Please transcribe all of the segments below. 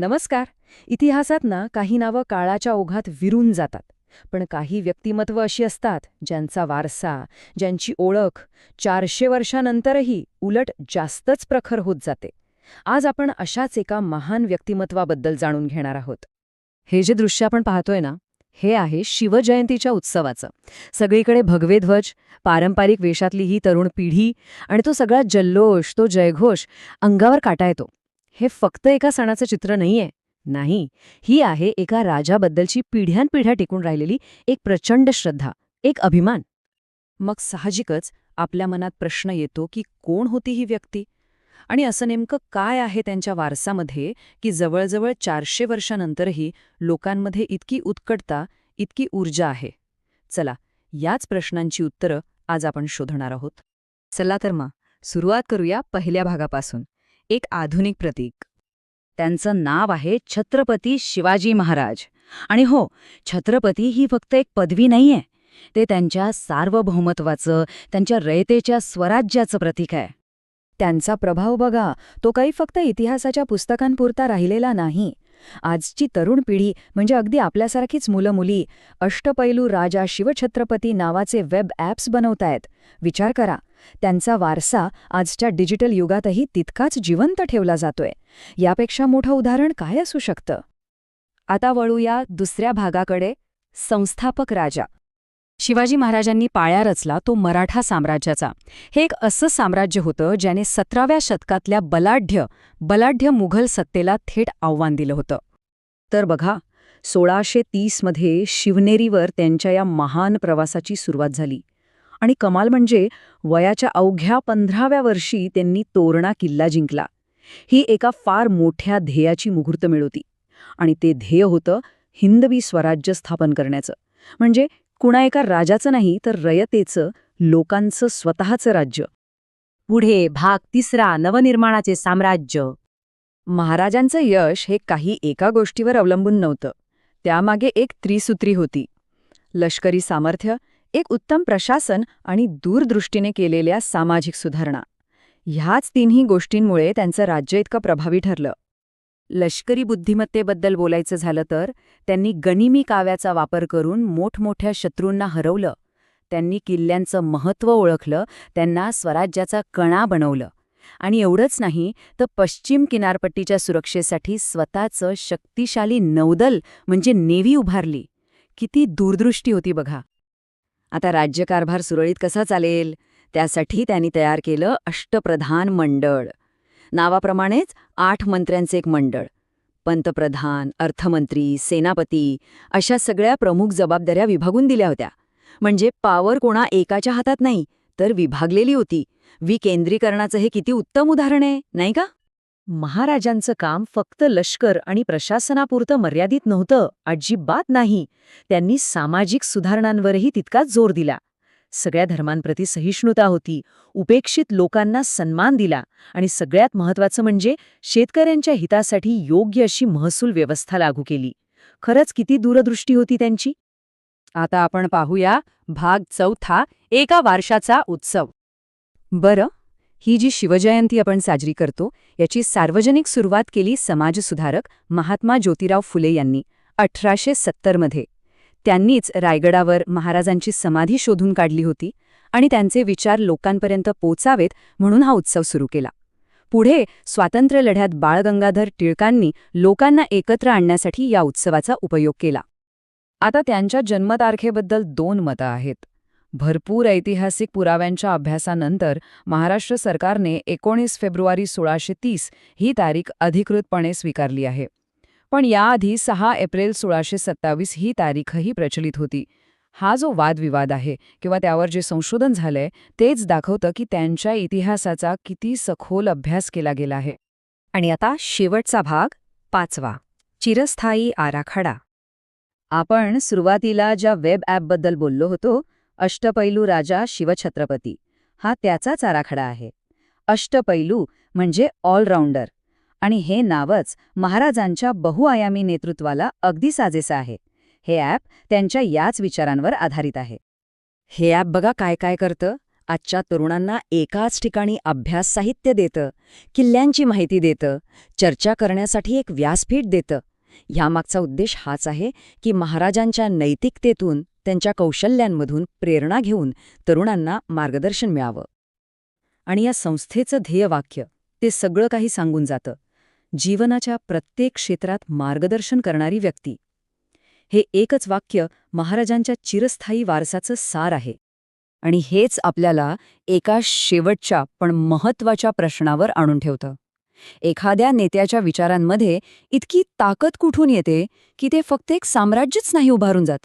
नमस्कार. इतिहासात ना काही नावं काळाच्या ओघात विरून जातात. पण काही व्यक्तिमत्व अशी असतात ज्यांचा वारसा, ज्यांची ओळख 400 वर्षांनंतरही उलट जास्तच प्रखर होत जाते. आज आपण अशाच एका महान व्यक्तिमत्वाबद्दल जाणून घेणार आहोत. हे जे दृश्य आपण पाहतोय ना, हे आहे शिवजयंतीच्या उत्सवाचं. सगळीकडे भगवे ध्वज, पारंपरिक वेशातली ही तरुण पिढी आणि तो सगळा जल्लोष, तो जयघोष, अंगावर काटा येतो. हे फक्त एका सणाचं चित्र नाहीये. नाही, ही आहे एका राजाबद्दलची पिढ्यानपिढ्या टिकून राहिलेली एक प्रचंड श्रद्धा, एक अभिमान. मग साहजिकच आपल्या मनात प्रश्न येतो की कोण होती ही व्यक्ती? आणि असं नेमकं काय आहे त्यांच्या वारसामध्ये की जवळजवळ 400 वर्षांनंतरही लोकांमध्ये इतकी उत्कटता, इतकी ऊर्जा आहे? चला, याच प्रश्नांची उत्तरं आज आपण शोधणार आहोत. चला तर मग सुरुवात करूया पहिल्या भागापासून. एक आधुनिक प्रतीक. त्यांचं नाव आहे छत्रपती शिवाजी महाराज. आणि हो, छत्रपती ही फक्त एक पदवी नाहीये. ते त्यांच्या सार्वभौमत्वाचं, त्यांच्या रयतेच्या स्वराज्याचं प्रतीक आहे. त्यांचा प्रभाव बघा, तो काही फक्त इतिहासाच्या पुस्तकांपुरता राहिलेला नाही. आजची तरुण पिढी म्हणजे अगदी आपल्यासारखीच मुलं-मुली अष्टपैलू राजा शिवछत्रपती नावाचे वेब ॲप्स बनवतायत. विचार करा, त्यांचा वारसा आजच्या डिजिटल युगातही तितकाच जिवंत ठेवला जातोय. यापेक्षा मोठं उदाहरण काय असू शकतं? आता वळूया दुसऱ्या भागाकडे. संस्थापक राजा. शिवाजी महाराजांनी पाया रचला तो मराठा साम्राज्याचा. हे एक असं साम्राज्य होतं ज्याने 17व्या शतकातल्या बलाढ्य मुघल सत्तेला थेट आव्हान दिलं होतं. तर बघा, 1630 मध्ये शिवनेरीवर त्यांच्या या महान प्रवासाची सुरुवात झाली. आणि कमाल म्हणजे वयाच्या अवघ्या 15व्या वर्षी त्यांनी तोरणा किल्ला जिंकला. ही एका फार मोठ्या ध्येयाची मुहूर्तमेढ होती. आणि ते ध्येय होतं हिंदवी स्वराज्य स्थापन करण्याचं. म्हणजे कुणा एका राजाचं नाही, तर रयतेचं, लोकांचं स्वतःचं राज्य. पुढे भाग तिसरा, नवनिर्माणाचे साम्राज्य. महाराजांचं यश हे काही एका गोष्टीवर अवलंबून नव्हतं. त्यामागे एक त्रिसूत्री होती: लष्करी सामर्थ्य, एक उत्तम प्रशासन आणि दूरदृष्टीने केलेल्या सामाजिक सुधारणा. ह्याच तिन्ही गोष्टींमुळे त्यांचं राज्य इतकं प्रभावी ठरलं. लष्करी बुद्धिमत्तेबद्दल बोलायचं झालं तर त्यांनी गनिमी काव्याचा वापर करून मोठमोठ्या शत्रूंना हरवलं. त्यांनी किल्ल्यांचं महत्त्व ओळखलं, त्यांना स्वराज्याचा कणा बनवलं. आणि एवढंच नाही, तर पश्चिम किनारपट्टीच्या सुरक्षेसाठी स्वतःचं शक्तिशाली नौदल म्हणजे नेव्ही उभारली. किती दूरदृष्टी होती बघा. आता राज्यकारभार सुरळीत कसा चालेल, त्यासाठी त्यांनी तयार केलं अष्टप्रधान मंडळ. नावाप्रमाणेच 8 मंत्र्यांचे एक मंडळ. पंतप्रधान, अर्थमंत्री, सेनापती अशा सगळ्या प्रमुख जबाबदाऱ्या विभागून दिल्या होत्या. म्हणजे पॉवर कोणा एकाच्या हातात नाही, तर विभागलेली होती. विकेंद्रीकरणाचं हे किती उत्तम उदाहरण आहे, नाही का? महाराजांचं काम फक्त लष्कर आणि प्रशासनापुरतं मर्यादित नव्हतं, अजिबात नाही. त्यांनी सामाजिक सुधारणांवरही तितकाच जोर दिला. सगळ्या धर्मांप्रती सहिष्णुता होती, उपेक्षित लोकांना सन्मान दिला आणि सगळ्यात महत्त्वाचं म्हणजे शेतकऱ्यांच्या हितासाठी योग्य अशी महसूल व्यवस्था लागू केली. खरंच किती दूरदृष्टी होती त्यांची. आता आपण पाहूया भाग चौथा, एका वर्षाचा उत्सव. बरं, ही जी शिवजयंती आपण साजरी करतो, याची सार्वजनिक सुरुवात केली समाजसुधारक महात्मा ज्योतिराव फुले यांनी 1870 मध्ये. त्यांनीच रायगडावर महाराजांची समाधी शोधून काढली होती आणि त्यांचे विचार लोकांपर्यंत पोचावेत म्हणून हा उत्सव सुरू केला. पुढे स्वातंत्र्यलढ्यात बाळ गंगाधर टिळकांनी लोकांना एकत्र आणण्यासाठी या उत्सवाचा उपयोग केला. आता त्यांच्या जन्मतारखेबद्दल 2 मतं आहेत. भरपूर ऐतिहासिक पुराव्यांच्या अभ्यासानंतर महाराष्ट्र सरकारने 19 फेब्रुवारी 1630 ही तारीख अधिकृतपणे स्वीकारली आहे. पण याआधी 6 एप्रिल 1627 ही तारीखही प्रचलित होती. हा जो वादविवाद आहे किंवा त्यावर जे संशोधन झालंय, तेच दाखवतं की त्यांच्या इतिहासाचा किती सखोल अभ्यास केला गेला आहे. आणि आता शेवटचा भाग, 5वा, चिरस्थायी आराखडा. आपण सुरुवातीला ज्या वेब ॲपबद्दल बोललो होतो, अष्टपैलू राजा शिवछत्रपती, हा त्याचाच आराखडा आहे. अष्टपैलू म्हणजे ऑलराऊंडर. आणि हे नावच महाराजांच्या बहुआयामी नेतृत्वाला अगदी साजेसं आहे. हे ॲप त्यांच्या याच विचारांवर आधारित आहे. हे ॲप बघा काय काय करतं. आजच्या तरुणांना एकाच ठिकाणी अभ्यास साहित्य देतं, किल्ल्यांची माहिती देतं, चर्चा करण्यासाठी एक व्यासपीठ देतं. ह्यामागचा उद्देश हाच आहे की महाराजांच्या नैतिकतेतून, त्यांच्या कौशल्यांमधून प्रेरणा घेऊन तरुणांना मार्गदर्शन मिळावं. आणि या संस्थेचं ध्येयवाक्य ते सगळं काही सांगून जातं. जीवनाच्या प्रत्येक क्षेत्रात मार्गदर्शन करणारी व्यक्ती. हे एकच वाक्य महाराजांच्या चिरस्थायी वारसाचं सार आहे. आणि हेच आपल्याला एका शेवटच्या पण महत्त्वाच्या प्रश्नावर आणून ठेवतं. एखाद्या नेत्याच्या विचारांमध्ये इतकी ताकद कुठून येते की ते फक्त एक साम्राज्यच नाही उभारून जात,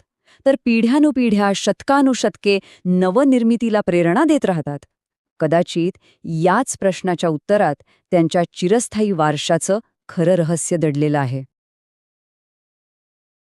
तर पिढ्यानुपिढ्या, शतकानुशतके नवनिर्मितीला प्रेरणा देत राहतात. कदाचित याच प्रश्नाच्या उत्तरात त्यांच्या चिरस्थायी वारशाचं खरं रहस्य दडलेलं आहे.